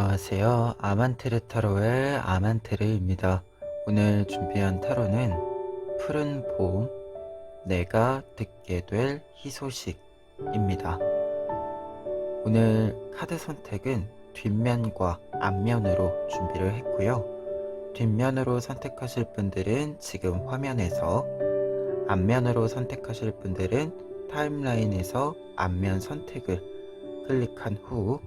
안녕하세요. 아만테르 타로의 아만테르입니다. 오늘 준비한 타로는 푸른 봄, 내가 듣게 될 희소식입니다. 오늘 카드 선택은 뒷면과 앞면으로 준비를 했고요. 뒷면으로 선택하실 분들은 지금 화면에서, 앞면으로 선택하실 분들은 타임라인에서 앞면 선택을 클릭한 후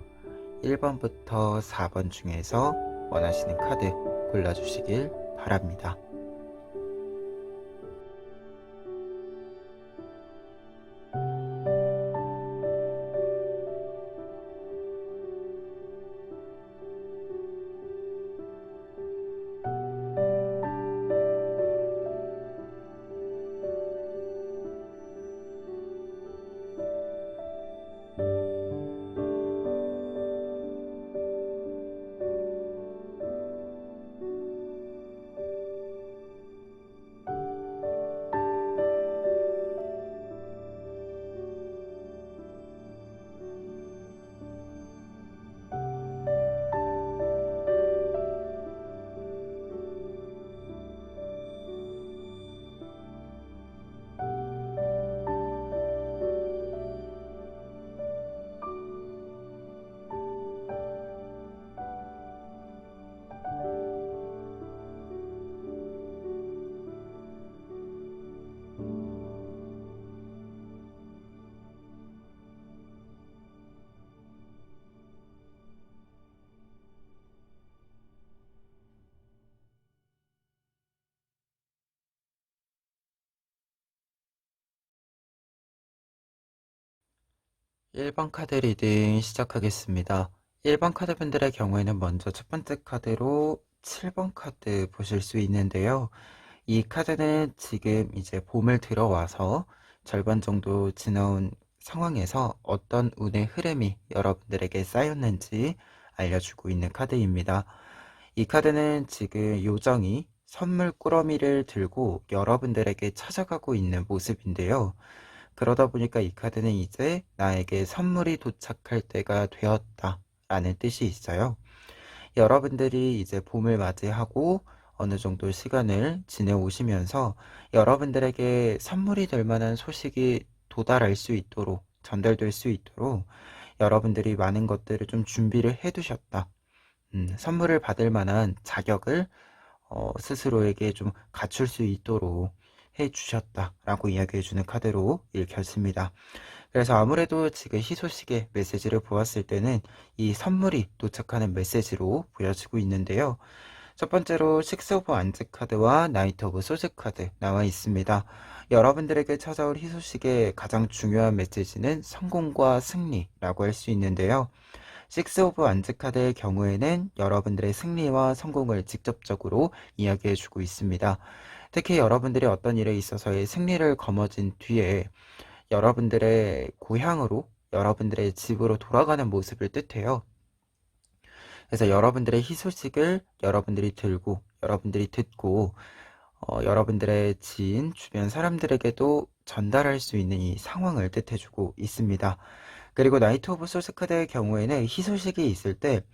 1번부터 4번 중에서 원하시는 카드 골라주시길 바랍니다. 일 번 카드 리딩 시작하겠습니다. 1번 카드 분들의 경우에는 먼저 첫 번째 카드로 7번 카드 보실 수 있는데요. 이 카드는 지금 이제 봄을 들어와서 절반 정도 지나온 상황에서 어떤 운의 흐름이 여러분들에게 쌓였는지 알려주고 있는 카드입니다. 이 카드는 지금 요정이 선물 꾸러미를 들고 여러분들에게 찾아가고 있는 모습인데요. 그러다 보니까 이 카드는 이제 나에게 선물이 도착할 때가 되었다 라는 뜻이 있어요. 여러분들이 이제 봄을 맞이하고 어느 정도 시간을 지내오시면서 여러분들에게 선물이 될 만한 소식이 도달할 수 있도록, 전달될 수 있도록 여러분들이 많은 것들을 좀 준비를 해 두셨다. 선물을 받을 만한 자격을 스스로에게 좀 갖출 수 있도록 해 주셨다라고 이야기해 주는 카드로 읽혔습니다. 그래서 아무래도 지금 희소식의 메시지를 보았을 때는 이 선물이 도착하는 메시지로 보여지고 있는데요. 첫 번째로 식스 오브 안즈 카드와 나이트 오브 소즈 카드 나와 있습니다. 여러분들에게 찾아올 희소식의 가장 중요한 메시지는 성공과 승리라고 할 수 있는데요. 식스 오브 안즈 카드의 경우에는 여러분들의 승리와 성공을 직접적으로 이야기해주고 있습니다. 특히 여러분들이 어떤 일에 있어서의 승리를 거머쥔 뒤에 여러분들의 고향으로, 여러분들의 집으로 돌아가는 모습을 뜻해요. 그래서 여러분들의 희소식을 여러분들이 들고, 여러분들이 듣고, 여러분들의 지인, 주변 사람들에게도 전달할 수 있는 이 상황을 뜻해주고 있습니다. 그리고 나이트 오브 소스 카드의 경우에는 희소식이 있을 때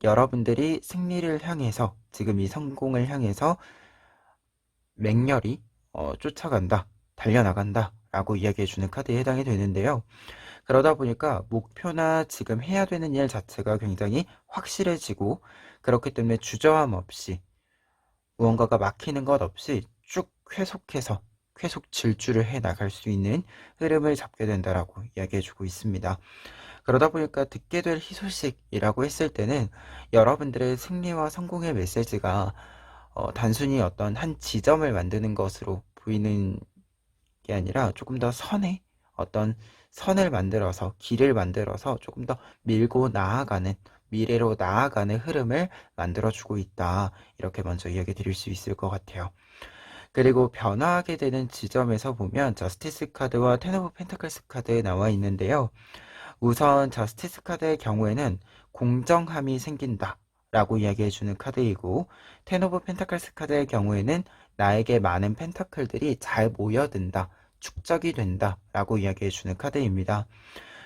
여러분들이 승리를 향해서, 지금 이 성공을 향해서 맹렬히 쫓아간다, 달려나간다 라고 이야기해주는 카드에 해당이 되는데요. 그러다 보니까 목표나 지금 해야 되는 일 자체가 굉장히 확실해지고, 그렇기 때문에 주저함 없이, 무언가가 막히는 것 없이 쭉 계속해서 계속 질주를 해 나갈 수 있는 흐름을 잡게 된다라고 이야기해주고 있습니다. 그러다 보니까 듣게 될 희소식이라고 했을 때는 여러분들의 승리와 성공의 메시지가 단순히 어떤 한 지점을 만드는 것으로 보이는 게 아니라 조금 더 선의 어떤 선을 만들어서, 길을 만들어서 조금 더 밀고 나아가는, 미래로 나아가는 흐름을 만들어주고 있다. 이렇게 먼저 이야기 드릴 수 있을 것 같아요. 그리고 변화하게 되는 지점에서 보면 저스티스 카드와 텐 오브 펜타클스 카드에 나와 있는데요. 우선 저스티스 카드의 경우에는 공정함이 생긴다 라고 이야기해주는 카드이고, 텐 오브 펜타클스 카드의 경우에는 나에게 많은 펜타클들이 잘 모여든다, 축적이 된다 라고 이야기해주는 카드입니다.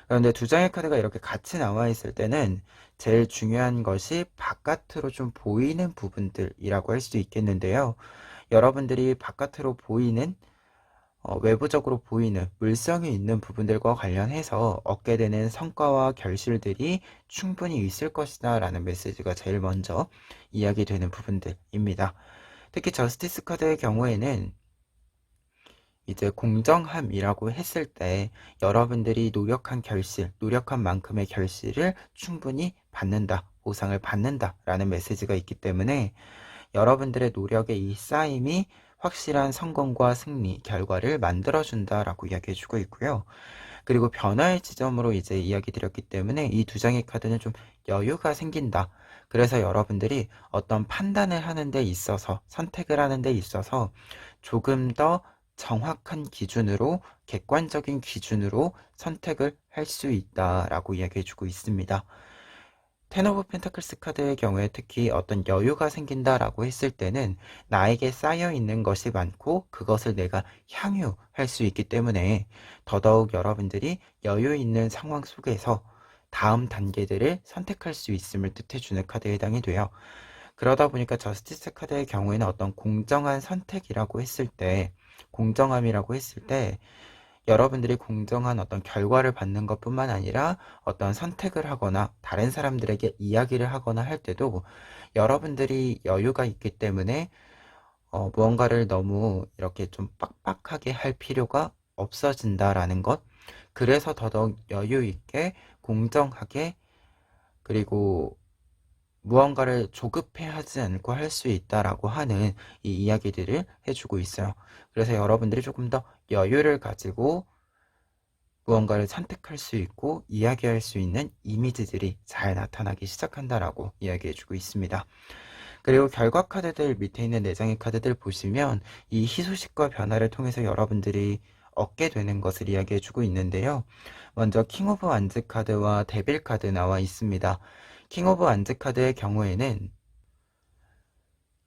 그런데 두 장의 카드가 이렇게 같이 나와 있을 때는 제일 중요한 것이 바깥으로 좀 보이는 부분들이라고 할 수 있겠는데요. 여러분들이 바깥으로 보이는 외부적으로 보이는 물성이 있는 부분들과 관련해서 얻게 되는 성과와 결실들이 충분히 있을 것이다 라는 메시지가 제일 먼저 이야기되는 부분들입니다. 특히 저스티스 카드의 경우에는 이제 공정함이라고 했을 때 여러분들이 노력한 결실, 노력한 만큼의 결실을 충분히 받는다, 보상을 받는다 라는 메시지가 있기 때문에 여러분들의 노력의 이 쌓임이 확실한 성공과 승리, 결과를 만들어준다라고 이야기해주고 있고요. 그리고 변화의 지점으로 이제 이야기 드렸기 때문에 이 두 장의 카드는 좀 여유가 생긴다. 그래서 여러분들이 어떤 판단을 하는 데 있어서, 선택을 하는 데 있어서 조금 더 정확한 기준으로, 객관적인 기준으로 선택을 할 수 있다라고 이야기해주고 있습니다. 텐 오브 펜타클스 카드의 경우에 특히 어떤 여유가 생긴다라고 했을 때는 나에게 쌓여 있는 것이 많고 그것을 내가 향유할 수 있기 때문에 더더욱 여러분들이 여유 있는 상황 속에서 다음 단계들을 선택할 수 있음을 뜻해주는 카드에 해당이 돼요. 그러다 보니까 저스티스 카드의 경우에는 어떤 공정한 선택이라고 했을 때, 공정함이라고 했을 때 여러분들이 공정한 어떤 결과를 받는 것뿐만 아니라 어떤 선택을 하거나 다른 사람들에게 이야기를 하거나 할 때도 여러분들이 여유가 있기 때문에 무언가를 너무 이렇게 좀 빡빡하게 할 필요가 없어진다라는 것. 그래서 더더욱 여유 있게 공정하게 그리고 무언가를 조급해 하지 않고 할 수 있다라고 하는 이 이야기들을 해주고 있어요. 그래서 여러분들이 조금 더 여유를 가지고 무언가를 선택할 수 있고 이야기할 수 있는 이미지들이 잘 나타나기 시작한다라고 이야기해주고 있습니다. 그리고 결과 카드들 밑에 있는 4장의 카드들 보시면 이 희소식과 변화를 통해서 여러분들이 얻게 되는 것을 이야기해주고 있는데요. 먼저 킹 오브 완즈 카드와 데빌 카드 나와 있습니다. 킹 오브 완즈 카드의 경우에는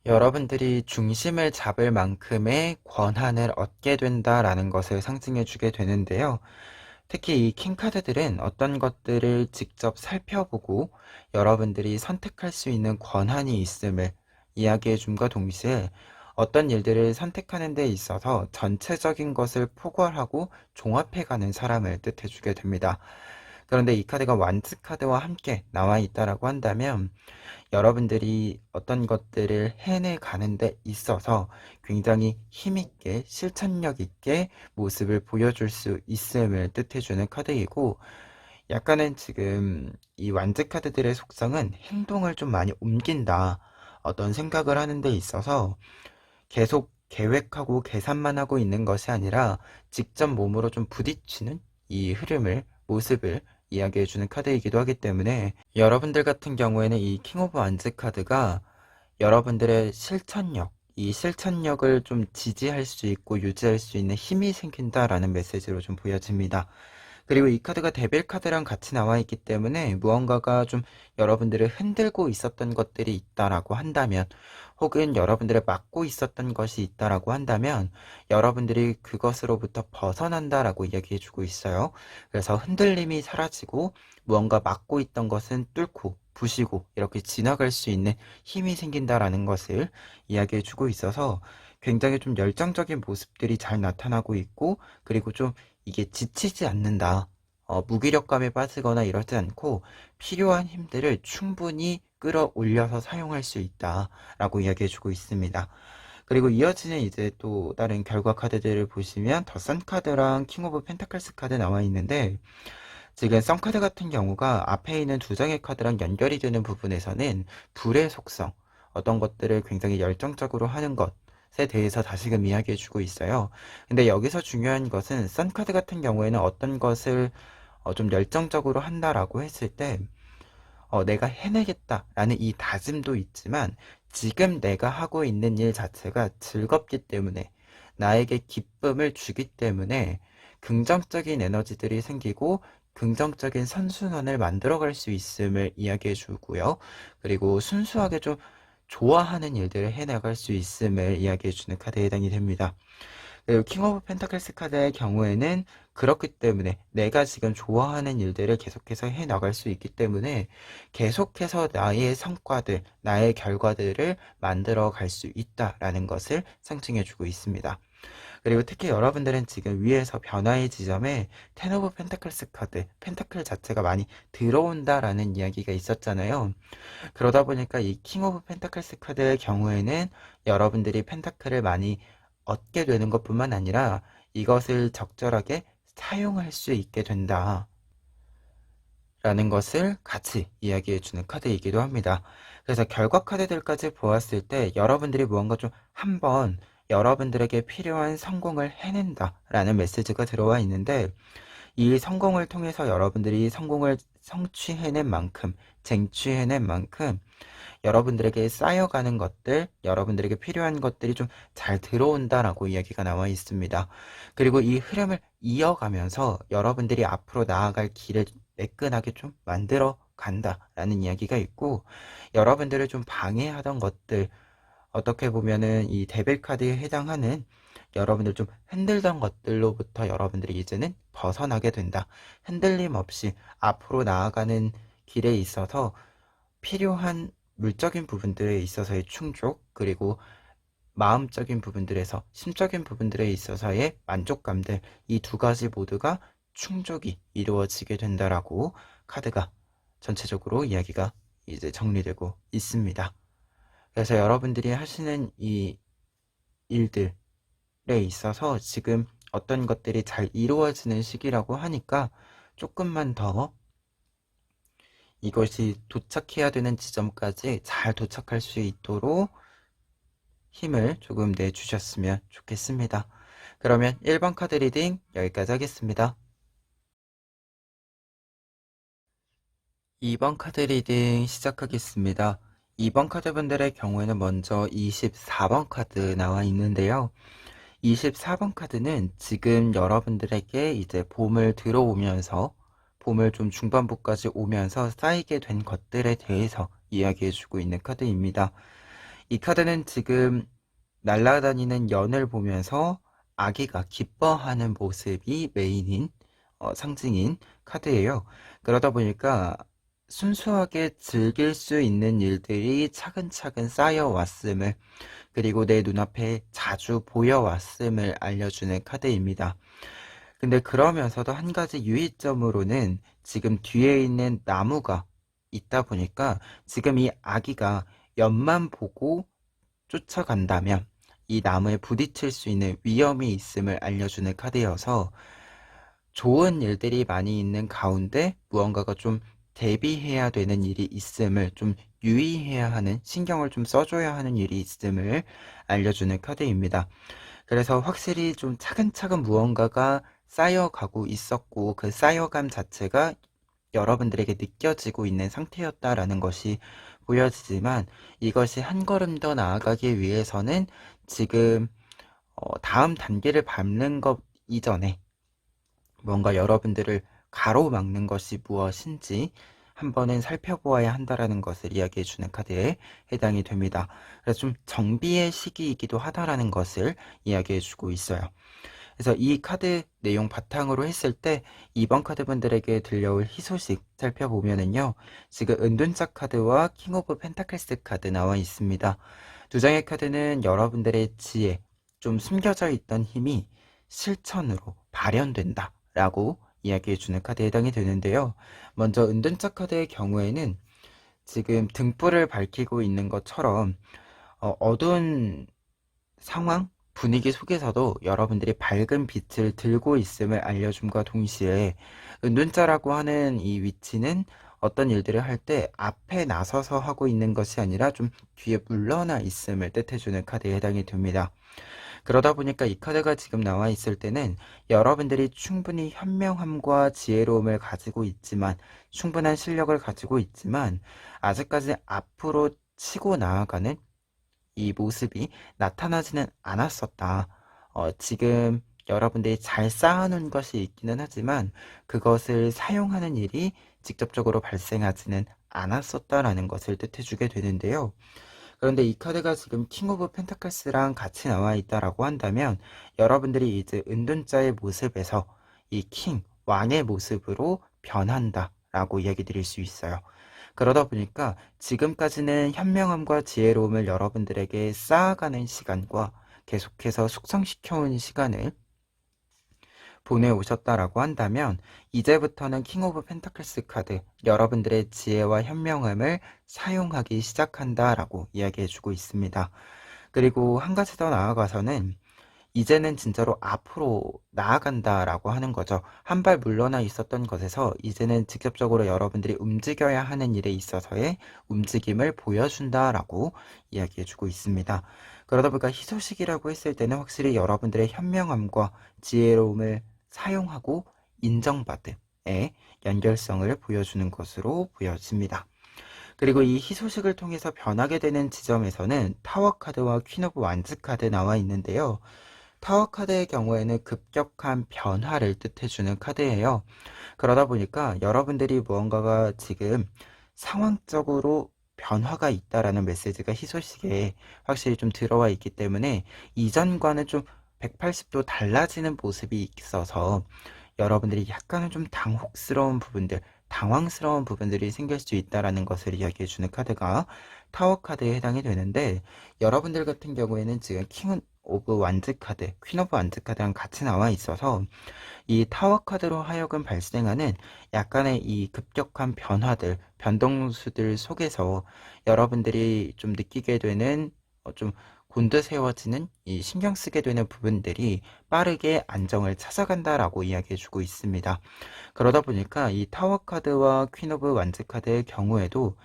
여러분들이 중심을 잡을 만큼의 권한을 얻게 된다라는 것을 상징해주게 되는데요. 특히 이 킹카드들은 어떤 것들을 직접 살펴보고 여러분들이 선택할 수 있는 권한이 있음을 이야기해 줌과 동시에 어떤 일들을 선택하는 데 있어서 전체적인 것을 포괄하고 종합해가는 사람을 뜻해주게 됩니다. 그런데 이 카드가 완즈 카드와 함께 나와 있다라고 한다면 여러분들이 어떤 것들을 해내가는 데 있어서 굉장히 힘있게 실천력 있게 모습을 보여줄 수 있음을 뜻해주는 카드이고 약간은 지금 이 완즈 카드들의 속성은 행동을 좀 많이 옮긴다. 어떤 생각을 하는 데 있어서 계속 계획하고 계산만 하고 있는 것이 아니라 직접 몸으로 좀 부딪히는 이 흐름을, 모습을 이야기해주는 카드이기도 하기 때문에 여러분들 같은 경우에는 이 킹 오브 완즈 카드가 여러분들의 실천력, 이 실천력을 좀 지지할 수 있고 유지할 수 있는 힘이 생긴다라는 메시지로 좀 보여집니다. 그리고 이 카드가 데빌 카드랑 같이 나와 있기 때문에 무언가가 좀 여러분들을 흔들고 있었던 것들이 있다라고 한다면 혹은 여러분들을 막고 있었던 것이 있다라고 한다면 여러분들이 그것으로부터 벗어난다라고 이야기해 주고 있어요. 그래서 흔들림이 사라지고 무언가 막고 있던 것은 뚫고 부시고 이렇게 지나갈 수 있는 힘이 생긴다라는 것을 이야기해 주고 있어서 굉장히 좀 열정적인 모습들이 잘 나타나고 있고 그리고 좀 이게 지치지 않는다. 무기력감에 빠지거나 이러지 않고 필요한 힘들을 충분히 끌어올려서 사용할 수 있다라고 이야기해주고 있습니다. 그리고 이어지는 이제 또 다른 결과 카드들을 보시면 더 선 카드랑 킹 오브 펜타클스 카드 나와 있는데 지금 선 카드 같은 경우가 앞에 있는 두 장의 카드랑 연결이 되는 부분에서는 불의 속성, 어떤 것들을 굉장히 열정적으로 하는 것에 대해서 다시금 이야기해주고 있어요. 근데 여기서 중요한 것은 선 카드 같은 경우에는 어떤 것을 좀 열정적으로 한다라고 했을 때 내가 해내겠다라는 이 다짐도 있지만 지금 내가 하고 있는 일 자체가 즐겁기 때문에 나에게 기쁨을 주기 때문에 긍정적인 에너지들이 생기고 긍정적인 선순환을 만들어갈 수 있음을 이야기해 주고요. 그리고 순수하게 좀 좋아하는 일들을 해나갈 수 있음을 이야기해 주는 카드에 해당이 됩니다. 그리고 킹 오브 펜타클스 카드의 경우에는 그렇기 때문에 내가 지금 좋아하는 일들을 계속해서 해 나갈 수 있기 때문에 계속해서 나의 성과들, 나의 결과들을 만들어 갈 수 있다라는 것을 상징해 주고 있습니다. 그리고 특히 여러분들은 지금 위에서 변화의 지점에 텐 오브 펜타클스 카드, 펜타클 자체가 많이 들어온다라는 이야기가 있었잖아요. 그러다 보니까 이 킹 오브 펜타클스 카드의 경우에는 여러분들이 펜타클을 많이 얻게 되는 것뿐만 아니라 이것을 적절하게 사용할 수 있게 된다 라는 것을 같이 이야기해 주는 카드이기도 합니다. 그래서 결과 카드들까지 보았을 때 여러분들이 무언가 좀 한번 여러분들에게 필요한 성공을 해낸다 라는 메시지가 들어와 있는데, 이 성공을 통해서 여러분들이 성공을 성취해낸 만큼, 쟁취해낸 만큼 여러분들에게 쌓여가는 것들, 여러분들에게 필요한 것들이 좀 잘 들어온다라고 이야기가 나와 있습니다. 그리고 이 흐름을 이어가면서 여러분들이 앞으로 나아갈 길을 매끈하게 좀 만들어 간다라는 이야기가 있고, 여러분들을 좀 방해하던 것들, 어떻게 보면은 이 데빌 카드에 해당하는 여러분들 좀 흔들던 것들로부터 여러분들이 이제는 벗어나게 된다. 흔들림 없이 앞으로 나아가는 길에 있어서 필요한 물적인 부분들에 있어서의 충족, 그리고 마음적인 부분들에서, 심적인 부분들에 있어서의 만족감들, 이 두 가지 모두가 충족이 이루어지게 된다라고 카드가 전체적으로 이야기가 이제 정리되고 있습니다. 그래서 여러분들이 하시는 이 일들에 있어서 지금 어떤 것들이 잘 이루어지는 시기라고 하니까 조금만 더 이것이 도착해야 되는 지점까지 잘 도착할 수 있도록 힘을 조금 내주셨으면 좋겠습니다. 그러면 1번 카드 리딩 여기까지 하겠습니다. 2번 카드 리딩 시작하겠습니다. 2번 카드분들의 경우에는 먼저 24번 카드 나와 있는데요. 24번 카드는 지금 여러분들에게 이제 봄을 들어오면서, 봄을 좀 중반부까지 오면서 쌓이게 된 것들에 대해서 이야기해주고 있는 카드입니다. 이 카드는 지금 날아다니는 연을 보면서 아기가 기뻐하는 모습이 메인인, 상징인 카드예요. 그러다 보니까 순수하게 즐길 수 있는 일들이 차근차근 쌓여왔음을, 그리고 내 눈앞에 자주 보여왔음을 알려주는 카드입니다. 근데 그러면서도 한 가지 유의점으로는 지금 뒤에 있는 나무가 있다 보니까 지금 이 아기가 옆만 보고 쫓아간다면 이 나무에 부딪힐 수 있는 위험이 있음을 알려주는 카드여서, 좋은 일들이 많이 있는 가운데 무언가가 좀 대비해야 되는 일이 있음을, 좀 유의해야 하는, 신경을 좀 써줘야 하는 일이 있음을 알려주는 카드입니다. 그래서 확실히 좀 차근차근 무언가가 쌓여가고 있었고, 그 쌓여감 자체가 여러분들에게 느껴지고 있는 상태였다라는 것이 보여지지만, 이것이 한 걸음 더 나아가기 위해서는 지금 다음 단계를 밟는 것 이전에 뭔가 여러분들을 가로막는 것이 무엇인지 한 번은 살펴보아야 한다라는 것을 이야기해 주는 카드에 해당이 됩니다. 그래서 좀 정비의 시기이기도 하다라는 것을 이야기해 주고 있어요. 그래서 이 카드 내용 바탕으로 했을 때 2번 카드분들에게 들려올 희소식 살펴보면은요, 지금 은둔자 카드와 킹 오브 펜타클스 카드 나와 있습니다. 두 장의 카드는 여러분들의 지혜, 좀 숨겨져 있던 힘이 실천으로 발현된다 라고 이야기해주는 카드에 해당이 되는데요. 먼저 은둔자 카드의 경우에는 지금 등불을 밝히고 있는 것처럼 어두운 상황, 분위기 속에서도 여러분들이 밝은 빛을 들고 있음을 알려줌과 동시에, 은둔자라고 하는 이 위치는 어떤 일들을 할 때 앞에 나서서 하고 있는 것이 아니라 좀 뒤에 물러나 있음을 뜻해주는 카드에 해당이 됩니다. 그러다 보니까 이 카드가 지금 나와 있을 때는 여러분들이 충분히 현명함과 지혜로움을 가지고 있지만, 충분한 실력을 가지고 있지만 아직까지 앞으로 치고 나아가는 이 모습이 나타나지는 않았었다. 지금 여러분들이 잘 쌓아놓은 것이 있기는 하지만 그것을 사용하는 일이 직접적으로 발생하지는 않았었다라는 것을 뜻해주게 되는데요. 그런데 이 카드가 지금 킹 오브 펜타클스랑 같이 나와 있다라고 한다면 여러분들이 이제 은둔자의 모습에서 이 킹, 왕의 모습으로 변한다라고 이야기 드릴 수 있어요. 그러다 보니까 지금까지는 현명함과 지혜로움을 여러분들에게 쌓아가는 시간과 계속해서 숙성시켜온 시간을 보내오셨다라고 한다면 이제부터는 킹 오브 펜타클스 카드, 여러분들의 지혜와 현명함을 사용하기 시작한다라고 이야기해주고 있습니다. 그리고 한 가지 더 나아가서는 이제는 진짜로 앞으로 나아간다라고 하는 거죠. 한 발 물러나 있었던 것에서 이제는 직접적으로 여러분들이 움직여야 하는 일에 있어서의 움직임을 보여준다라고 이야기해주고 있습니다. 그러다 보니까 희소식이라고 했을 때는 확실히 여러분들의 현명함과 지혜로움을 사용하고 인정받음의 연결성을 보여주는 것으로 보여집니다. 그리고 이 희소식을 통해서 변하게 되는 지점에서는 타워 카드와 퀸 오브 완즈 카드 나와 있는데요. 타워 카드의 경우에는 급격한 변화를 뜻해주는 카드예요. 그러다 보니까 여러분들이 무언가가 지금 상황적으로 변화가 있다라는 메시지가 희소식에 확실히 좀 들어와 있기 때문에 이전과는 좀 180도 달라지는 모습이 있어서 여러분들이 약간은 좀 당혹스러운 부분들, 당황스러운 부분들이 생길 수 있다라는 것을 이야기해주는 카드가 타워 카드에 해당이 되는데, 여러분들 같은 경우에는 지금 킹 오브 완즈 카드, 퀸 오브 완즈 카드랑 같이 나와 있어서 이 타워 카드로 하여금 발생하는 약간의 이 급격한 변화들, 변동수들 속에서 여러분들이 좀 느끼게 되는 좀 곤두세워지는 이 신경 쓰게 되는 부분들이 빠르게 안정을 찾아간다라고 이야기해주고 있습니다. 그러다 보니까 이 타워 카드와 퀸 오브 완즈 카드의 경우에도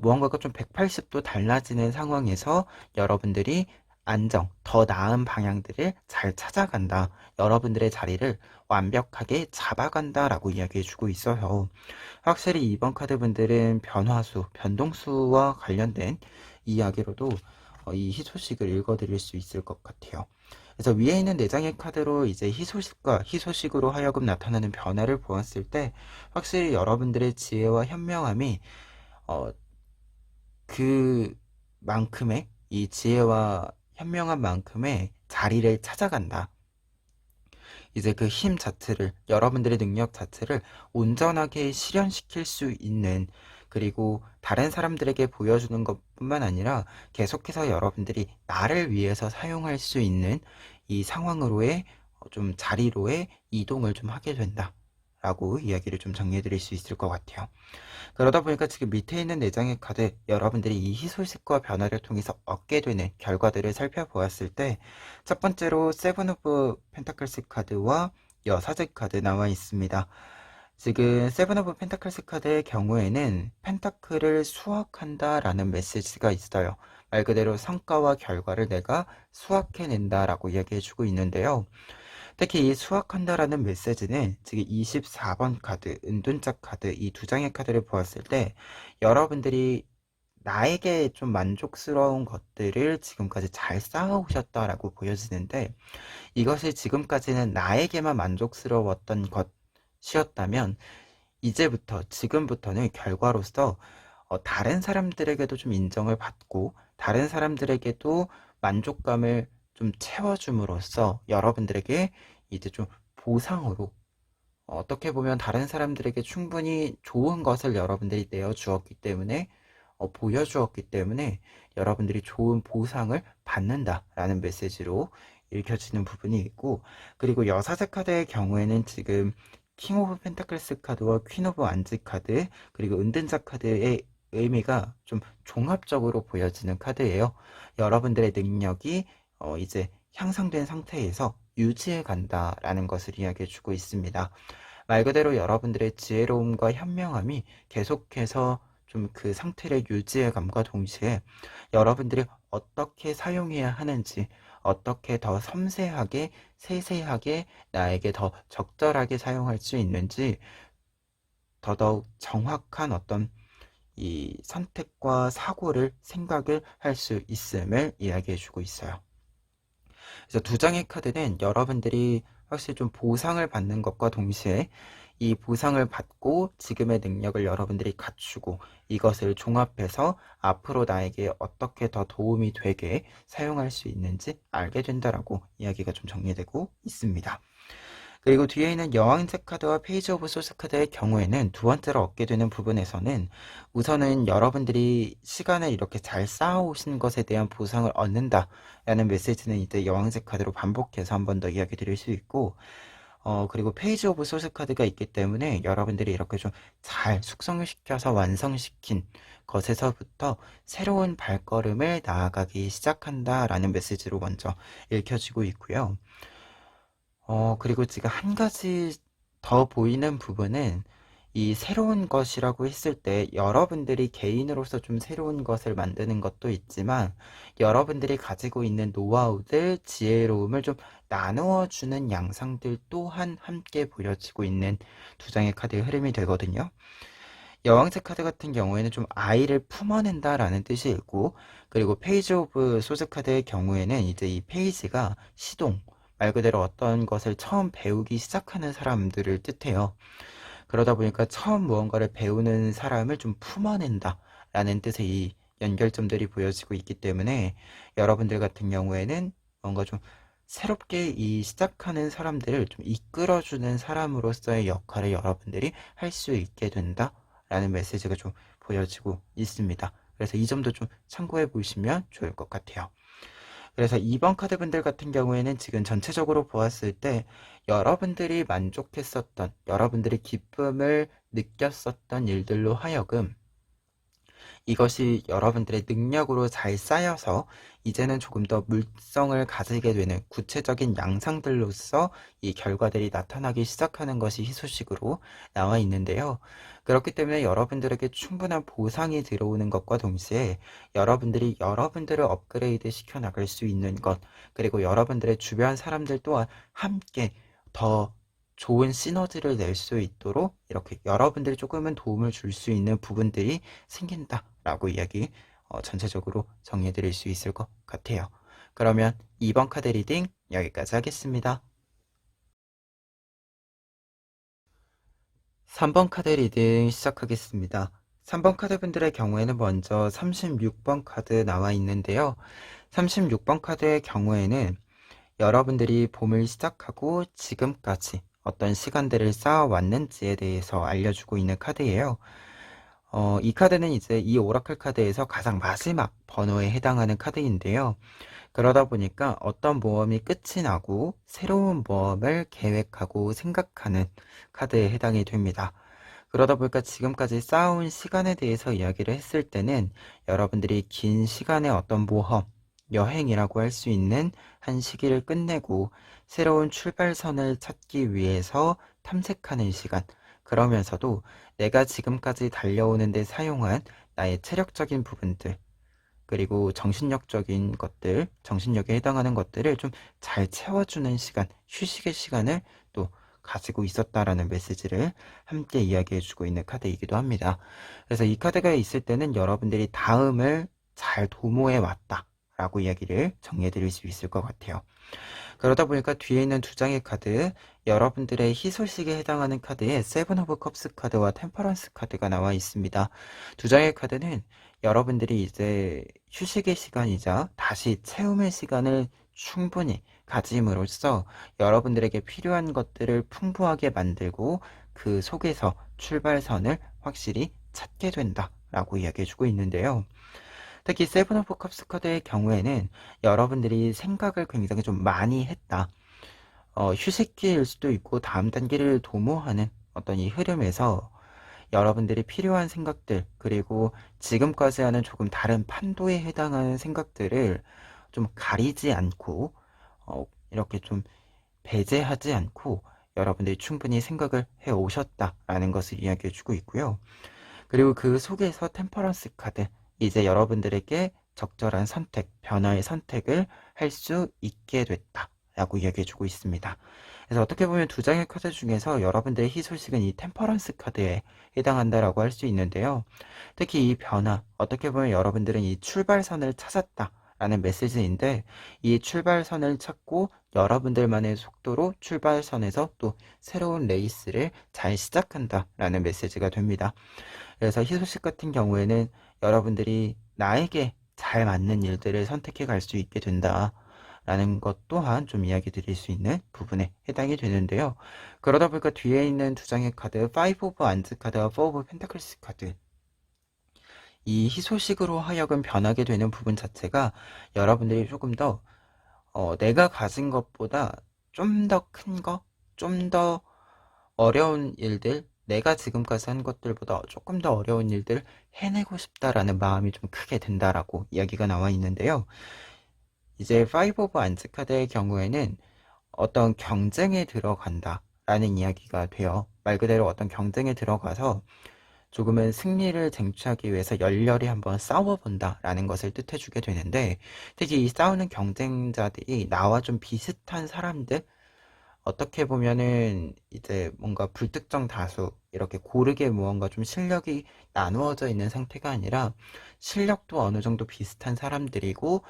무언가가 좀 180도 달라지는 상황에서 여러분들이 안정, 더 나은 방향들을 잘 찾아간다. 여러분들의 자리를 완벽하게 잡아간다라고 이야기해주고 있어요. 확실히 이번 카드 분들은 변화수, 변동수와 관련된 이야기로도 이 희소식을 읽어드릴 수 있을 것 같아요. 그래서 위에 있는 4장의 카드로 이제 희소식과 희소식으로 하여금 나타나는 변화를 보았을 때 확실히 여러분들의 지혜와 현명함이 그만큼의 이 지혜와 현명한 만큼의 자리를 찾아간다. 이제 그 힘 자체를, 여러분들의 능력 자체를 온전하게 실현시킬 수 있는, 그리고 다른 사람들에게 보여주는 것뿐만 아니라 계속해서 여러분들이 나를 위해서 사용할 수 있는 이 상황으로의 좀 자리로의 이동을 좀 하게 된다 라고 이야기를 좀 정리해 드릴 수 있을 것 같아요. 그러다 보니까 지금 밑에 있는 4장의 카드, 여러분들이 이 희소식과 변화를 통해서 얻게 되는 결과들을 살펴보았을 때 첫 번째로 세븐 오브 펜타클스 카드와 여사제 카드 나와 있습니다. 지금 세븐 오브 펜타클스 카드의 경우에는 펜타클을 수확한다 라는 메시지가 있어요. 말 그대로 성과와 결과를 내가 수확해낸다 라고 이야기해주고 있는데요. 특히 이 수확한다라는 메시지는 지금 24번 카드, 은둔자 카드, 이 2장의 카드를 보았을 때 여러분들이 나에게 좀 만족스러운 것들을 지금까지 잘 쌓아오셨다라고 보여지는데, 이것이 지금까지는 나에게만 만족스러웠던 것이었다면 이제부터, 지금부터는 결과로서 다른 사람들에게도 좀 인정을 받고 다른 사람들에게도 만족감을 좀 채워줌으로써 여러분들에게 이제 좀 보상으로, 어떻게 보면 다른 사람들에게 충분히 좋은 것을 여러분들이 내어주었기 때문에, 보여주었기 때문에 여러분들이 좋은 보상을 받는다라는 메시지로 읽혀지는 부분이 있고, 그리고 여사제 카드의 경우에는 지금 킹 오브 펜타클스 카드와 퀸 오브 완즈 카드, 그리고 은둔자 카드의 의미가 좀 종합적으로 보여지는 카드예요. 여러분들의 능력이 이제 향상된 상태에서 유지해 간다라는 것을 이야기해 주고 있습니다. 말 그대로 여러분들의 지혜로움과 현명함이 계속해서 좀 그 상태를 유지해 감과 동시에 여러분들이 어떻게 사용해야 하는지, 어떻게 더 섬세하게, 세세하게 나에게 더 적절하게 사용할 수 있는지 더더욱 정확한 어떤 이 선택과 사고를, 생각을 할 수 있음을 이야기해 주고 있어요. 그래서 2장의 카드는 여러분들이 확실히 좀 보상을 받는 것과 동시에 이 보상을 받고 지금의 능력을 여러분들이 갖추고 이것을 종합해서 앞으로 나에게 어떻게 더 도움이 되게 사용할 수 있는지 알게 된다라고 이야기가 좀 정리되고 있습니다. 그리고 뒤에 있는 여왕색 카드와 페이지 오브 소스 카드의 경우에는 두 번째로 얻게 되는 부분에서는 우선은 여러분들이 시간을 이렇게 잘 쌓아오신 것에 대한 보상을 얻는다라는 메시지는 이제 여왕색 카드로 반복해서 한 번 더 이야기 드릴 수 있고, 그리고 페이지 오브 소스 카드가 있기 때문에 여러분들이 이렇게 좀 잘 숙성을 시켜서 완성시킨 것에서부터 새로운 발걸음을 나아가기 시작한다라는 메시지로 먼저 읽혀지고 있고요. 그리고 지금 한 가지 더 보이는 부분은 이 새로운 것이라고 했을 때 여러분들이 개인으로서 좀 새로운 것을 만드는 것도 있지만 여러분들이 가지고 있는 노하우들, 지혜로움을 좀 나누어 주는 양상들 또한 함께 보여지고 있는 두 장의 카드의 흐름이 되거든요. 여왕색 카드 같은 경우에는 좀 아이를 품어낸다라는 뜻이 있고, 그리고 페이지 오브 소스 카드의 경우에는 이제 이 페이지가 시동, 말 그대로 어떤 것을 처음 배우기 시작하는 사람들을 뜻해요. 그러다 보니까 처음 무언가를 배우는 사람을 좀 품어낸다 라는 뜻의 이 연결점들이 보여지고 있기 때문에 여러분들 같은 경우에는 뭔가 좀 새롭게 이 시작하는 사람들을 좀 이끌어주는 사람으로서의 역할을 여러분들이 할 수 있게 된다 라는 메시지가 좀 보여지고 있습니다. 그래서 이 점도 좀 참고해 보시면 좋을 것 같아요. 그래서 2번 카드 분들 같은 경우에는 지금 전체적으로 보았을 때 여러분들이 만족했었던, 여러분들이 기쁨을 느꼈었던 일들로 하여금 이것이 여러분들의 능력으로 잘 쌓여서 이제는 조금 더 물성을 가지게 되는 구체적인 양상들로서 이 결과들이 나타나기 시작하는 것이 희소식으로 나와 있는데요. 그렇기 때문에 여러분들에게 충분한 보상이 들어오는 것과 동시에 여러분들이 여러분들을 업그레이드 시켜 나갈 수 있는 것, 그리고 여러분들의 주변 사람들 또한 함께 더 좋은 시너지를 낼 수 있도록 이렇게 여러분들이 조금은 도움을 줄 수 있는 부분들이 생긴다라고 이야기 전체적으로 정리해 드릴 수 있을 것 같아요. 그러면 2번 카드 리딩 여기까지 하겠습니다. 3번 카드 리딩 시작하겠습니다. 3번 카드 분들의 경우에는 먼저 36번 카드 나와 있는데요. 36번 카드의 경우에는 여러분들이 봄을 시작하고 지금까지 어떤 시간들을 쌓아왔는지에 대해서 알려주고 있는 카드예요. 이 카드는 이제 이 오라클 카드에서 가장 마지막 번호에 해당하는 카드인데요. 그러다 보니까 어떤 모험이 끝이 나고 새로운 모험을 계획하고 생각하는 카드에 해당이 됩니다. 그러다 보니까 지금까지 쌓아온 시간에 대해서 이야기를 했을 때는 여러분들이 긴 시간의 어떤 모험, 여행이라고 할 수 있는 한 시기를 끝내고 새로운 출발선을 찾기 위해서 탐색하는 시간, 그러면서도 내가 지금까지 달려오는데 사용한 나의 체력적인 부분들, 그리고 정신력적인 것들, 정신력에 해당하는 것들을 좀 잘 채워주는 시간, 휴식의 시간을 또 가지고 있었다라는 메시지를 함께 이야기해주고 있는 카드이기도 합니다. 그래서 이 카드가 있을 때는 여러분들이 다음을 잘 도모해 왔다 라고 이야기를 정리해 드릴 수 있을 것 같아요. 그러다 보니까 뒤에 있는 두 장의 카드, 여러분들의 희소식에 해당하는 카드에 세븐 오브 컵스 카드와 템퍼런스 카드가 나와 있습니다. 두 장의 카드는 여러분들이 이제 휴식의 시간이자 다시 채움의 시간을 충분히 가짐으로써 여러분들에게 필요한 것들을 풍부하게 만들고 그 속에서 출발선을 확실히 찾게 된다라고 이야기해주고 있는데요. 특히 세븐 오브 컵스 카드의 경우에는 여러분들이 생각을 굉장히 좀 많이 했다. 휴식기일 수도 있고 다음 단계를 도모하는 어떤 이 흐름에서 여러분들이 필요한 생각들, 그리고 지금까지 하는 조금 다른 판도에 해당하는 생각들을 좀 가리지 않고 이렇게 좀 배제하지 않고 여러분들이 충분히 생각을 해 오셨다라는 것을 이야기해 주고 있고요. 그리고 그 속에서 템퍼런스 카드, 이제 여러분들에게 적절한 선택, 변화의 선택을 할 수 있게 됐다라고 이야기해 주고 있습니다. 그래서 어떻게 보면 두 장의 카드 중에서 여러분들의 희소식은 이 템퍼런스 카드에 해당한다라고 할 수 있는데요. 특히 이 변화, 어떻게 보면 여러분들은 이 출발선을 찾았다라는 메시지인데, 이 출발선을 찾고 여러분들만의 속도로 출발선에서 또 새로운 레이스를 잘 시작한다라는 메시지가 됩니다. 그래서 희소식 같은 경우에는 여러분들이 나에게 잘 맞는 일들을 선택해 갈 수 있게 된다 라는 것 또한 좀 이야기 드릴 수 있는 부분에 해당이 되는데요. 그러다 보니까 뒤에 있는 두 장의 카드, 5 오브 안즈 카드와 4 오브 펜타클스 카드, 이 희소식으로 하여금 변하게 되는 부분 자체가 여러분들이 조금 더 내가 가진 것보다 좀 더 큰 거, 좀 더 어려운 일들, 내가 지금까지 한 것들보다 조금 더 어려운 일들을 해내고 싶다라는 마음이 좀 크게 든다라고 이야기가 나와 있는데요. 이제 5 오브 안츠 카드의 경우에는 어떤 경쟁에 들어간다라는 이야기가 돼요. 말 그대로 어떤 경쟁에 들어가서 조금은 승리를 쟁취하기 위해서 열렬히 한번 싸워본다라는 것을 뜻해주게 되는데, 특히 이 싸우는 경쟁자들이 나와 좀 비슷한 사람들, 어떻게 보면은 이제 뭔가 불특정 다수, 이렇게 고르게 무언가 좀 실력이 나누어져 있는 상태가 아니라 실력도 어느 정도 비슷한 사람들이고,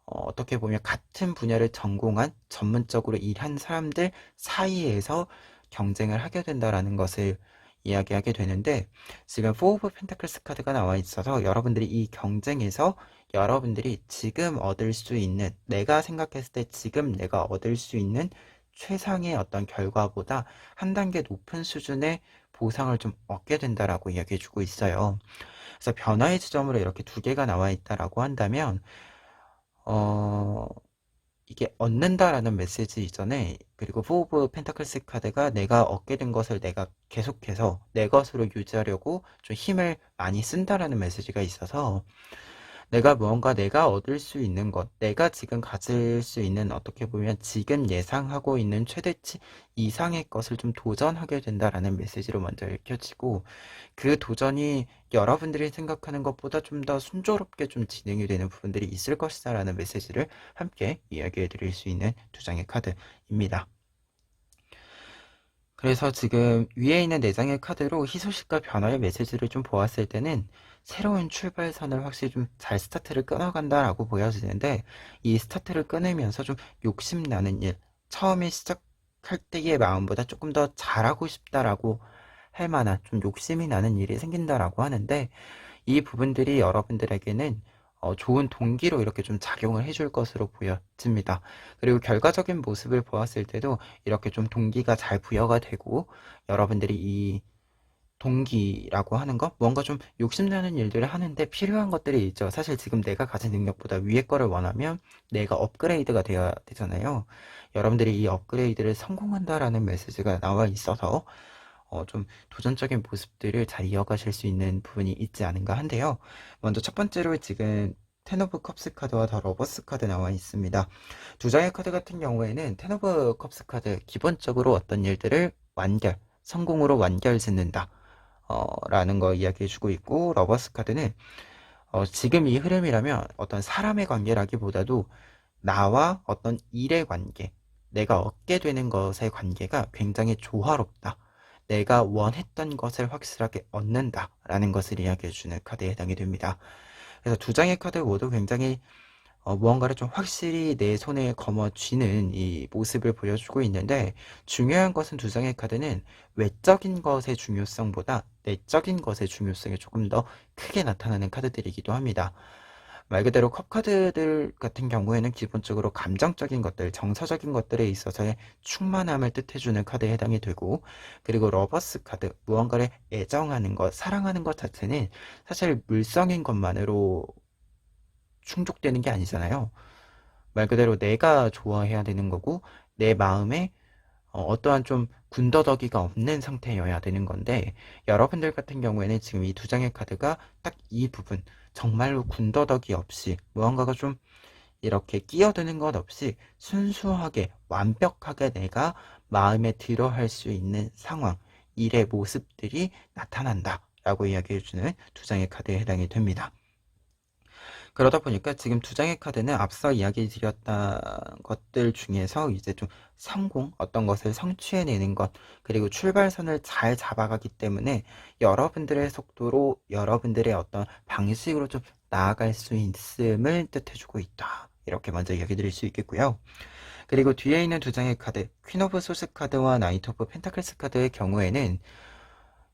어떻게 보면 같은 분야를 전공한 전문적으로 일한 사람들 사이에서 경쟁을 하게 된다라는 것을 이야기하게 되는데, 지금 4 오브 펜타클스 카드가 나와 있어서 여러분들이 이 경쟁에서 여러분들이 지금 얻을 수 있는, 내가 생각했을 때 지금 내가 얻을 수 있는 최상의 어떤 결과보다 한 단계 높은 수준의 보상을 좀 얻게 된다라고 이야기해주고 있어요. 그래서 변화의 지점으로 이렇게 두 개가 나와 있다라고 한다면, 어, 이게 얻는다라는 메시지 이전에, 그리고 4 오브 펜타클스 카드가 내가 얻게 된 것을 내가 계속해서 내 것으로 유지하려고 좀 힘을 많이 쓴다라는 메시지가 있어서, 내가 무언가 내가 얻을 수 있는 것, 내가 지금 가질 수 있는, 어떻게 보면 지금 예상하고 있는 최대치 이상의 것을 좀 도전하게 된다라는 메시지로 먼저 읽혀지고, 그 도전이 여러분들이 생각하는 것보다 좀 더 순조롭게 좀 진행이 되는 부분들이 있을 것이다 라는 메시지를 함께 이야기해 드릴 수 있는 두 장의 카드입니다. 그래서 지금 위에 있는 4장의 카드로 희소식과 변화의 메시지를 좀 보았을 때는 새로운 출발선을 확실히 좀 잘 스타트를 끊어간다라고 보여지는데, 이 스타트를 끊으면서 좀 욕심나는 일, 처음에 시작할 때의 마음보다 조금 더 잘하고 싶다라고 할 만한 좀 욕심이 나는 일이 생긴다라고 하는데, 이 부분들이 여러분들에게는 좋은 동기로 이렇게 좀 작용을 해줄 것으로 보여집니다. 그리고 결과적인 모습을 보았을 때도 이렇게 좀 동기가 잘 부여가 되고, 여러분들이 이 동기라고 하는 거, 뭔가 좀 욕심나는 일들을 하는데 필요한 것들이 있죠. 사실 지금 내가 가진 능력보다 위에 거를 원하면 내가 업그레이드가 되어야 되잖아요. 여러분들이 이 업그레이드를 성공한다라는 메시지가 나와 있어서 좀 도전적인 모습들을 잘 이어가실 수 있는 부분이 있지 않은가 한데요. 먼저 첫 번째로 지금 텐 오브 컵스 카드와 더 러버스 카드 나와 있습니다. 두 장의 카드 같은 경우에는 텐 오브 컵스 카드, 기본적으로 어떤 일들을 성공으로 완결 짓는다 라는 거 이야기해 주고 있고, 러버스 카드는 지금 이 흐름이라면 어떤 사람의 관계라기보다도 나와 어떤 일의 관계, 내가 얻게 되는 것의 관계가 굉장히 조화롭다, 내가 원했던 것을 확실하게 얻는다라는 것을 이야기해주는 카드에 해당이 됩니다. 그래서 두 장의 카드 모두 굉장히 무언가를 좀 확실히 내 손에 거머쥐는 이 모습을 보여주고 있는데, 중요한 것은 두 장의 카드는 외적인 것의 중요성보다 내적인 것의 중요성이 조금 더 크게 나타나는 카드들이기도 합니다. 말 그대로 컵 카드들 같은 경우에는 기본적으로 감정적인 것들, 정서적인 것들에 있어서의 충만함을 뜻해주는 카드에 해당이 되고, 그리고 러버스 카드, 무언가를 애정하는 것, 사랑하는 것 자체는 사실 물성인 것만으로 충족되는 게 아니잖아요. 말 그대로 내가 좋아해야 되는 거고, 내 마음에 어떠한 좀 군더더기가 없는 상태여야 되는 건데, 여러분들 같은 경우에는 지금 이 두 장의 카드가 딱 이 부분, 정말로 군더더기 없이 무언가가 좀 이렇게 끼어드는 것 없이 순수하게 완벽하게 내가 마음에 들어 할 수 있는 상황, 일의 모습들이 나타난다 라고 이야기해주는 두 장의 카드에 해당이 됩니다. 그러다 보니까 지금 두 장의 카드는 앞서 이야기 드렸던 것들 중에서 이제 좀 성공, 어떤 것을 성취해내는 것, 그리고 출발선을 잘 잡아가기 때문에 여러분들의 속도로, 여러분들의 어떤 방식으로 좀 나아갈 수 있음을 뜻해주고 있다, 이렇게 먼저 이야기 드릴 수 있겠고요. 그리고 뒤에 있는 두 장의 카드, 퀸 오브 소스 카드와 나이트 오브 펜타클스 카드의 경우에는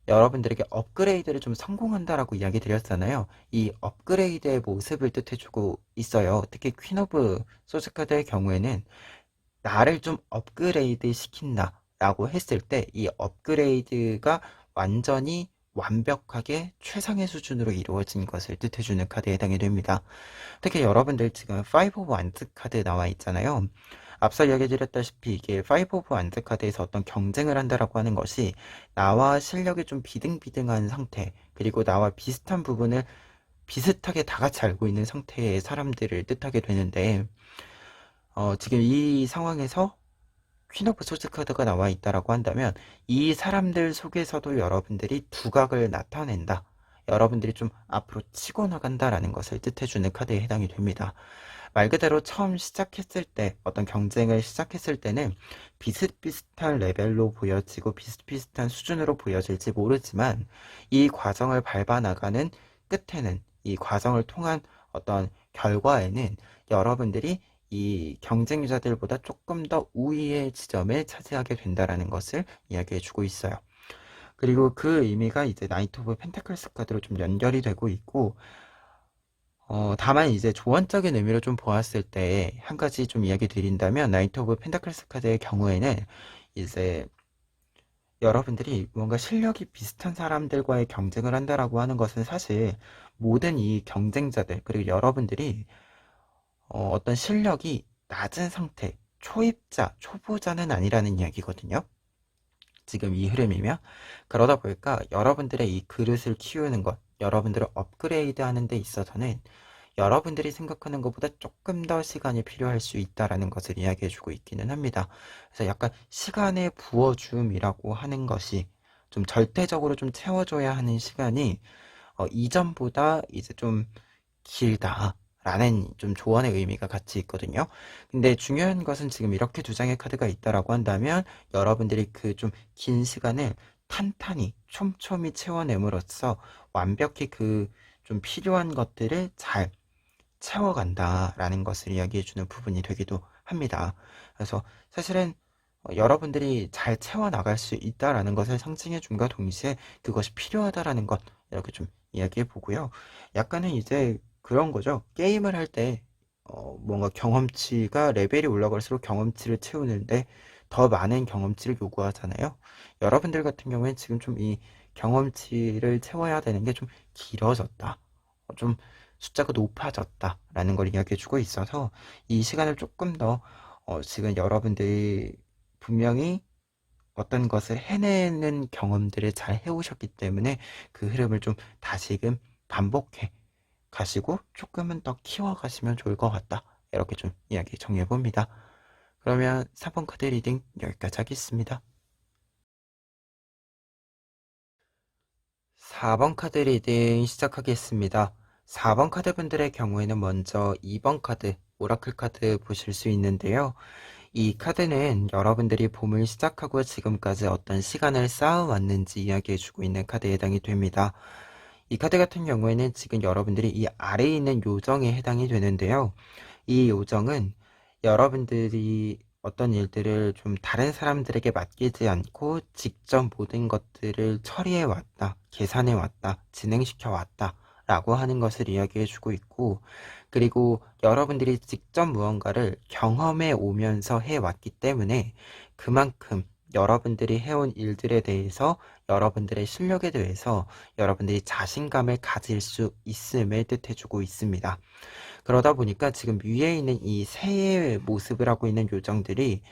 여러분들에게 업그레이드를 좀 성공한다라고 이야기 드렸잖아요. 이 업그레이드의 모습을 뜻해주고 있어요. 특히 퀸 오브 소스 카드의 경우에는 나를 좀 업그레이드 시킨다 라고 했을 때 이 업그레이드가 완전히 완벽하게 최상의 수준으로 이루어진 것을 뜻해주는 카드에 해당이 됩니다. 특히 여러분들 지금 5 오브 완즈 카드 나와 있잖아요. 앞서 이야기 드렸다시피 이게 5 오브 완즈 카드에서 어떤 경쟁을 한다라고 하는 것이 나와 실력이 좀 비등비등한 상태, 그리고 나와 비슷한 부분을 비슷하게 다 같이 알고 있는 상태의 사람들을 뜻하게 되는데, 지금 이 상황에서 퀸 오브 소스 카드가 나와 있다라고 한다면 이 사람들 속에서도 여러분들이 두각을 나타낸다, 여러분들이 좀 앞으로 치고 나간다라는 것을 뜻해주는 카드에 해당이 됩니다. 말 그대로 처음 시작했을 때, 어떤 경쟁을 시작했을 때는 비슷비슷한 레벨로 보여지고 비슷비슷한 수준으로 보여질지 모르지만 이 과정을 밟아 나가는 끝에는, 이 과정을 통한 어떤 결과에는 여러분들이 이 경쟁자들보다 조금 더 우위의 지점을 차지하게 된다라는 것을 이야기해 주고 있어요. 그리고 그 의미가 이제 나이트 오브 펜타클스 카드로 좀 연결이 되고 있고, 다만 이제 조언적인 의미로 좀 보았을 때 한 가지 좀 이야기 드린다면, 나이트 오브 펜타클스 카드의 경우에는 이제 여러분들이 뭔가 실력이 비슷한 사람들과의 경쟁을 한다라고 하는 것은 사실 모든 이 경쟁자들, 그리고 여러분들이 어떤 실력이 낮은 상태, 초입자, 초보자는 아니라는 이야기거든요. 지금 이 흐름이면, 그러다 보니까 여러분들의 이 그릇을 키우는 것, 여러분들을 업그레이드 하는 데 있어서는 여러분들이 생각하는 것보다 조금 더 시간이 필요할 수 있다라는 것을 이야기해 주고 있기는 합니다. 그래서 약간 시간의 부어줌이라고 하는 것이 좀 절대적으로 좀 채워줘야 하는 시간이 이전보다 이제 좀 길다 라는 좀 조언의 의미가 같이 있거든요. 근데 중요한 것은 지금 이렇게 두 장의 카드가 있다라고 한다면 여러분들이 그 좀 긴 시간을 탄탄히 촘촘히 채워냄으로써 완벽히 그 좀 필요한 것들을 잘 채워간다라는 것을 이야기해주는 부분이 되기도 합니다. 그래서 사실은 여러분들이 잘 채워나갈 수 있다라는 것을 상징해줌과 동시에 그것이 필요하다라는 것, 이렇게 좀 이야기해보고요. 약간은 이제 그런 거죠. 게임을 할 때 뭔가 경험치가 레벨이 올라갈수록 경험치를 채우는데 더 많은 경험치를 요구하잖아요. 여러분들 같은 경우에 지금 좀 이 경험치를 채워야 되는 게 좀 길어졌다, 좀 숫자가 높아졌다라는 걸 이야기해주고 있어서 이 시간을 조금 더 지금 여러분들이 분명히 어떤 것을 해내는 경험들을 잘 해오셨기 때문에 그 흐름을 좀 다시금 반복해 가시고 조금은 더 키워가시면 좋을 것 같다, 이렇게 좀 이야기 정리해봅니다. 그러면 3번 카드 리딩 여기까지 하겠습니다. 4번 카드 리딩 시작하겠습니다. 4번 카드 분들의 경우에는 먼저 2번 카드, 오라클 카드 보실 수 있는데요. 이 카드는 여러분들이 봄을 시작하고 지금까지 어떤 시간을 쌓아왔는지 이야기해주고 있는 카드에 해당이 됩니다. 이 카드 같은 경우에는 지금 여러분들이 이 아래에 있는 요정에 해당이 되는데요. 이 요정은 여러분들이 어떤 일들을 좀 다른 사람들에게 맡기지 않고 직접 모든 것들을 처리해 왔다, 계산해 왔다, 진행시켜 왔다 라고 하는 것을 이야기해 주고 있고, 그리고 여러분들이 직접 무언가를 경험해 오면서 해 왔기 때문에 그만큼 여러분들이 해온 일들에 대해서, 여러분들의 실력에 대해서 여러분들이 자신감을 가질 수 있음을 뜻해 주고 있습니다. 그러다 보니까 지금 위에 있는 이 새의 모습을 하고 있는 요정들이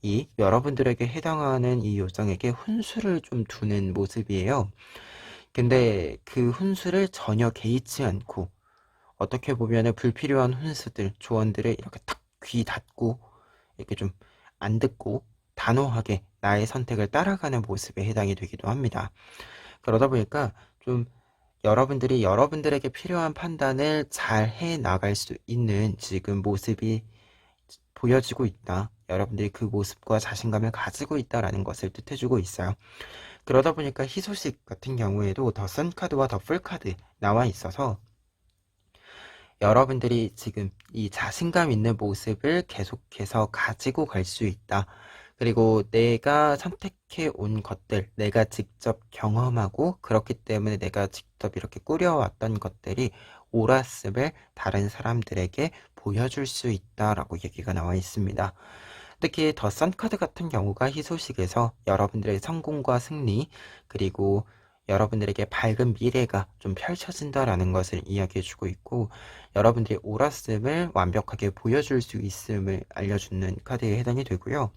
이 여러분들에게 해당하는 이 요정에게 훈수를 좀 두는 모습이에요. 근데 그 훈수를 전혀 개의치 않고, 어떻게 보면은 불필요한 훈수들, 조언들을 이렇게 탁 귀 닫고 이렇게 좀 안 듣고 단호하게 나의 선택을 따라가는 모습에 해당이 되기도 합니다. 그러다 보니까 좀 여러분들이 여러분들에게 필요한 판단을 잘 해 나갈 수 있는 지금 모습이 보여지고 있다, 여러분들이 그 모습과 자신감을 가지고 있다라는 것을 뜻해주고 있어요. 그러다 보니까 희소식 같은 경우에도 더 선 카드와 더 풀 카드 나와 있어서 여러분들이 지금 이 자신감 있는 모습을 계속해서 가지고 갈 수 있다, 그리고 내가 선택해 온 것들, 내가 직접 경험하고 그렇기 때문에 내가 직접 이렇게 꾸려왔던 것들이 옳았음을 다른 사람들에게 보여줄 수 있다라고 얘기가 나와 있습니다. 특히 더 선카드 같은 경우가 희소식에서 여러분들의 성공과 승리, 그리고 여러분들에게 밝은 미래가 좀 펼쳐진다라는 것을 이야기해주고 있고, 여러분들이 옳았음을 완벽하게 보여줄 수 있음을 알려주는 카드에 해당이 되고요.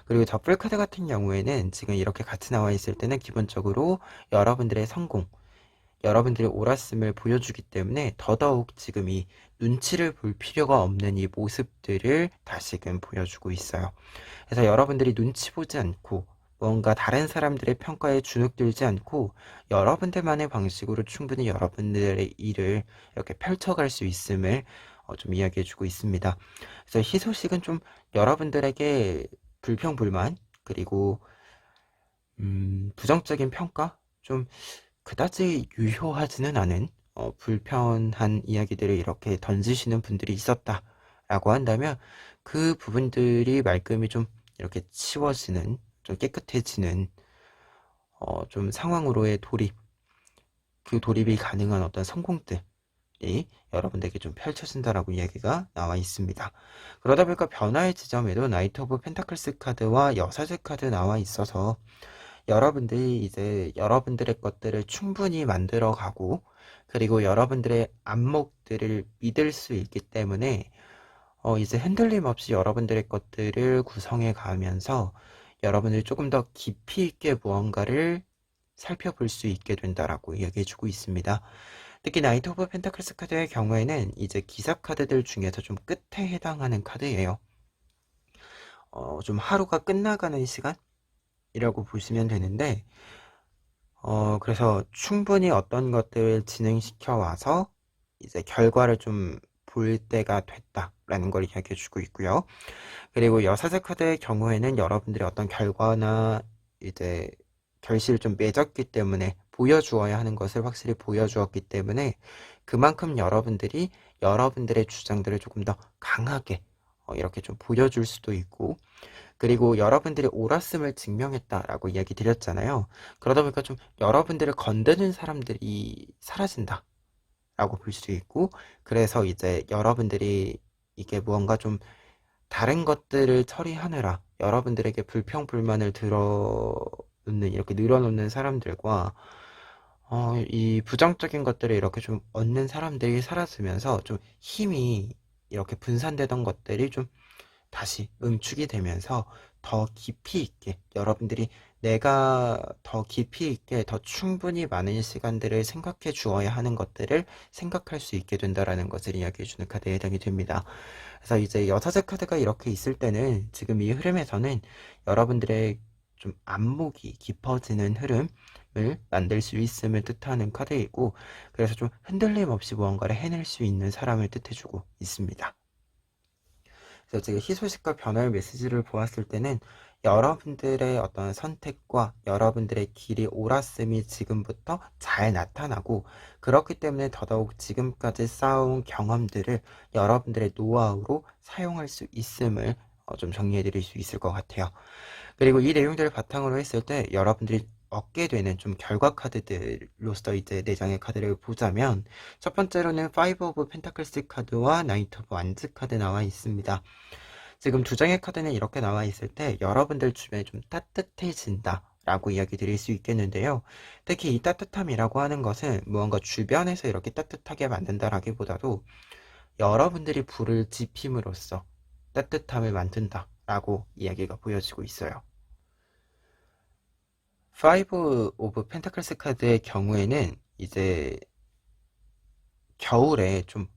그리고 더블 카드 같은 경우에는 지금 이렇게 같이 나와 있을 때는 기본적으로 여러분들의 성공, 여러분들의 옳았음을 보여주기 때문에 더더욱 지금 이 눈치를 볼 필요가 없는 이 모습들을 다시금 보여주고 있어요. 그래서 여러분들이 눈치 보지 않고 뭔가 다른 사람들의 평가에 주눅들지 않고 여러분들만의 방식으로 충분히 여러분들의 일을 이렇게 펼쳐갈 수 있음을 좀 이야기해주고 있습니다. 그래서 희소식은 좀 여러분들에게 불평불만 그리고 부정적인 평가 좀 그다지 유효하지는 않은 불편한 이야기들을 이렇게 던지시는 분들이 있었다라고 한다면 그 부분들이 말끔히 좀 이렇게 치워지는 좀 깨끗해지는 좀 상황으로의 돌입 그 돌입이 가능한 어떤 성공들이 여러분들에게 좀 펼쳐진다라고 이야기가 나와 있습니다. 그러다 보니까 변화의 지점에도 나이트 오브 펜타클스 카드와 여사제 카드 나와 있어서 여러분들이 이제 여러분들의 것들을 충분히 만들어 가고 그리고 여러분들의 안목들을 믿을 수 있기 때문에 이제 흔들림 없이 여러분들의 것들을 구성해 가면서 여러분들이 조금 더 깊이 있게 무언가를 살펴볼 수 있게 된다라고 얘기해 주고 있습니다. 특히 나이트 오브 펜타클스 카드의 경우에는 이제 기사 카드들 중에서 좀 끝에 해당하는 카드예요. 좀 하루가 끝나가는 시간이라고 보시면 되는데 그래서 충분히 어떤 것들을 진행시켜 와서 이제 결과를 좀 볼 때가 됐다라는 걸 이야기해 주고 있고요. 그리고 여사제 카드의 경우에는 여러분들이 어떤 결과나 이제 결실을 좀 맺었기 때문에 보여주어야 하는 것을 확실히 보여주었기 때문에 그만큼 여러분들이 여러분들의 주장들을 조금 더 강하게 이렇게 좀 보여줄 수도 있고 그리고 여러분들이 옳았음을 증명했다라고 이야기 드렸잖아요. 그러다 보니까 좀 여러분들을 건드는 사람들이 사라진다라고 볼 수 있고 그래서 이제 여러분들이 이게 무언가 좀 다른 것들을 처리하느라 여러분들에게 불평불만을 들어놓는 이렇게 늘어놓는 사람들과 이 부정적인 것들을 이렇게 좀 얻는 사람들이 사라지면서 좀 힘이 이렇게 분산되던 것들이 좀 다시 응축이 되면서 더 깊이 있게 여러분들이 내가 더 깊이 있게 더 충분히 많은 시간들을 생각해 주어야 하는 것들을 생각할 수 있게 된다라는 것을 이야기해 주는 카드에 해당이 됩니다. 그래서 이제 여사제 카드가 이렇게 있을 때는 지금 이 흐름에서는 여러분들의 좀 안목이 깊어지는 흐름을 만들 수 있음을 뜻하는 카드이고 그래서 좀 흔들림 없이 무언가를 해낼 수 있는 사람을 뜻해주고 있습니다. 그래서 제가 희소식과 변화의 메시지를 보았을 때는 여러분들의 어떤 선택과 여러분들의 길이 옳았음이 지금부터 잘 나타나고 그렇기 때문에 더더욱 지금까지 쌓아온 경험들을 여러분들의 노하우로 사용할 수 있음을 좀 정리해 드릴 수 있을 것 같아요. 그리고 이 내용들을 바탕으로 했을 때 여러분들이 얻게 되는 좀 결과 카드들로서 이제 4장의 카드를 보자면 첫 번째로는 5 오브 펜타클스 카드와 나이트 오브 완즈 카드 나와 있습니다. 지금 2장의 카드는 이렇게 나와 있을 때 여러분들 주변이 좀 따뜻해진다 라고 이야기 드릴 수 있겠는데요. 특히 이 따뜻함이라고 하는 것은 무언가 주변에서 이렇게 따뜻하게 만든다라기보다도 여러분들이 불을 지핌으로써 따뜻함을 만든다 라고 이야기가 보여지고 있어요. 5 오브 펜타클스 카드의 경우에는 이제 겨울에 좀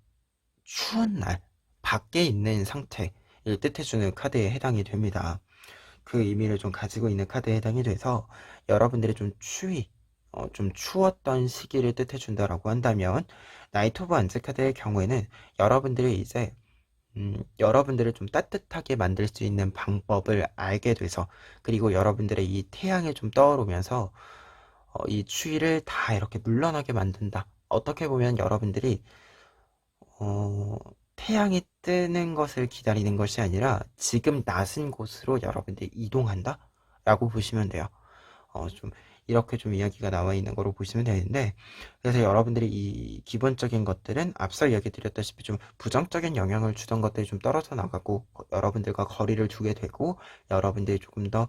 추운 날 밖에 있는 상태를 뜻해주는 카드에 해당이 됩니다. 그 의미를 좀 가지고 있는 카드에 해당이 돼서 여러분들이 좀 좀 추웠던 시기를 뜻해준다라고 한다면 나이트 오브 안즈 카드의 경우에는 여러분들이 이제 여러분들을 좀 따뜻하게 만들 수 있는 방법을 알게 돼서 그리고 여러분들의 이 태양이 좀 떠오르면서 이 추위를 다 이렇게 물러나게 만든다. 어떻게 보면 여러분들이 어, 태양이 뜨는 것을 기다리는 것이 아니라 지금 낮은 곳으로 여러분들이 이동한다? 라고 보시면 돼요. 좀 이렇게 좀 이야기가 나와 있는 거로 보시면 되는데, 그래서 여러분들이 이 기본적인 것들은 앞서 이야기 드렸다시피 좀 부정적인 영향을 주던 것들이 좀 떨어져 나가고 여러분들과 거리를 두게 되고 여러분들이 조금 더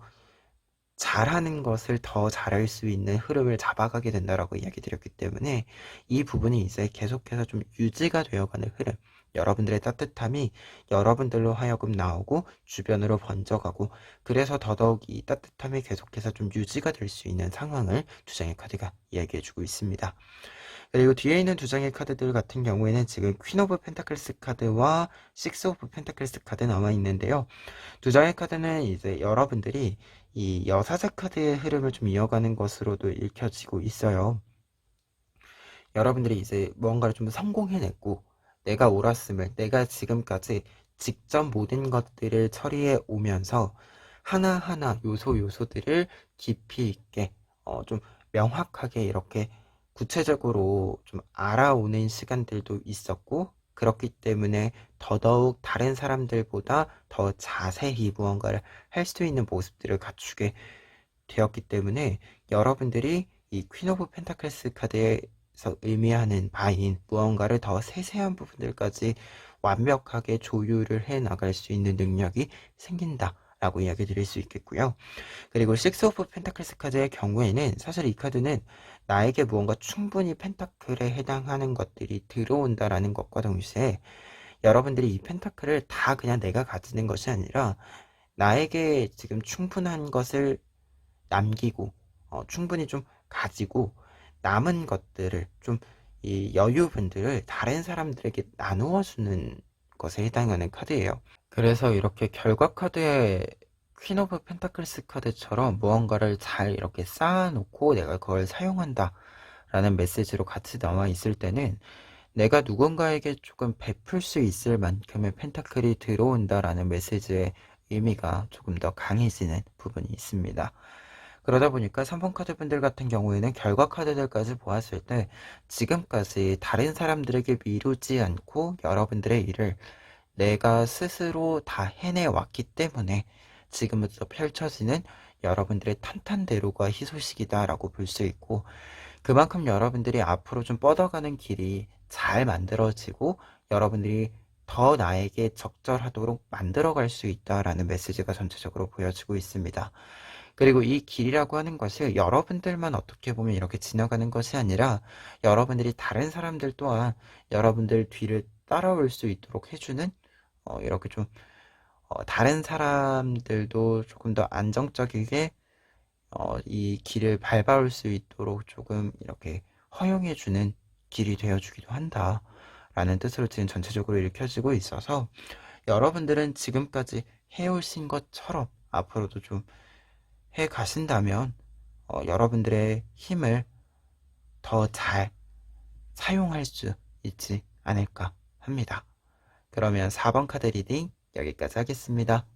잘하는 것을 더 잘할 수 있는 흐름을 잡아가게 된다라고 이야기 드렸기 때문에 이 부분이 이제 계속해서 좀 유지가 되어가는 흐름, 여러분들의 따뜻함이 여러분들로 하여금 나오고 주변으로 번져가고, 그래서 더더욱 이 따뜻함이 계속해서 좀 유지가 될 수 있는 상황을 두 장의 카드가 이야기해주고 있습니다. 그리고 뒤에 있는 두 장의 카드들 같은 경우에는 지금 퀸 오브 펜타클스 카드와 식스 오브 펜타클스 카드 나와 있는데요. 두 장의 카드는 이제 여러분들이 이 여사제 카드의 흐름을 좀 이어가는 것으로도 읽혀지고 있어요. 여러분들이 이제 무언가를 좀 성공해냈고, 내가 옳았음을, 내가 지금까지 직접 모든 것들을 처리해 오면서 하나하나 요소들을 깊이 있게, 좀 명확하게 이렇게 구체적으로 좀 알아오는 시간들도 있었고, 그렇기 때문에 더더욱 다른 사람들보다 더 자세히 무언가를 할 수 있는 모습들을 갖추게 되었기 때문에 여러분들이 이 퀸 오브 펜타클스 카드에서 의미하는 바인 무언가를 더 세세한 부분들까지 완벽하게 조율을 해 나갈 수 있는 능력이 생긴다 라고 이야기 드릴 수 있겠고요. 그리고 식스 오브 펜타클스 카드의 경우에는 사실 이 카드는 나에게 무언가 충분히 펜타클에 해당하는 것들이 들어온다라는 것과 동시에 여러분들이 이 펜타클을 다 그냥 내가 가지는 것이 아니라 나에게 지금 충분한 것을 남기고 충분히 좀 가지고 남은 것들을 좀 이 여유분들을 다른 사람들에게 나누어 주는 것에 해당하는 카드예요. 그래서 이렇게 결과 카드의 퀸 오브 펜타클스 카드처럼 무언가를 잘 이렇게 쌓아놓고 내가 그걸 사용한다 라는 메시지로 같이 나와 있을 때는 내가 누군가에게 조금 베풀 수 있을 만큼의 펜타클이 들어온다라는 메시지의 의미가 조금 더 강해지는 부분이 있습니다. 그러다 보니까 3번 카드 분들 같은 경우에는 결과 카드들까지 보았을 때 지금까지 다른 사람들에게 미루지 않고 여러분들의 일을 내가 스스로 다 해내왔기 때문에 지금부터 펼쳐지는 여러분들의 탄탄대로가 희소식이다라고 볼 수 있고, 그만큼 여러분들이 앞으로 좀 뻗어가는 길이 잘 만들어지고 여러분들이 더 나에게 적절하도록 만들어갈 수 있다라는 메시지가 전체적으로 보여지고 있습니다. 그리고 이 길이라고 하는 것이 여러분들만 어떻게 보면 이렇게 지나가는 것이 아니라 여러분들이 다른 사람들 또한 여러분들 뒤를 따라올 수 있도록 해주는, 이렇게 좀 다른 사람들도 조금 더 안정적이게 이 길을 밟아올 수 있도록 조금 이렇게 허용해주는 길이 되어주기도 한다 라는 뜻으로 지금 전체적으로 읽혀지고 있어서 여러분들은 지금까지 해오신 것처럼 앞으로도 좀 해 가신다면 여러분들의 힘을 더 잘 사용할 수 있지 않을까 합니다. 그러면 4번 카드 리딩 여기까지 하겠습니다.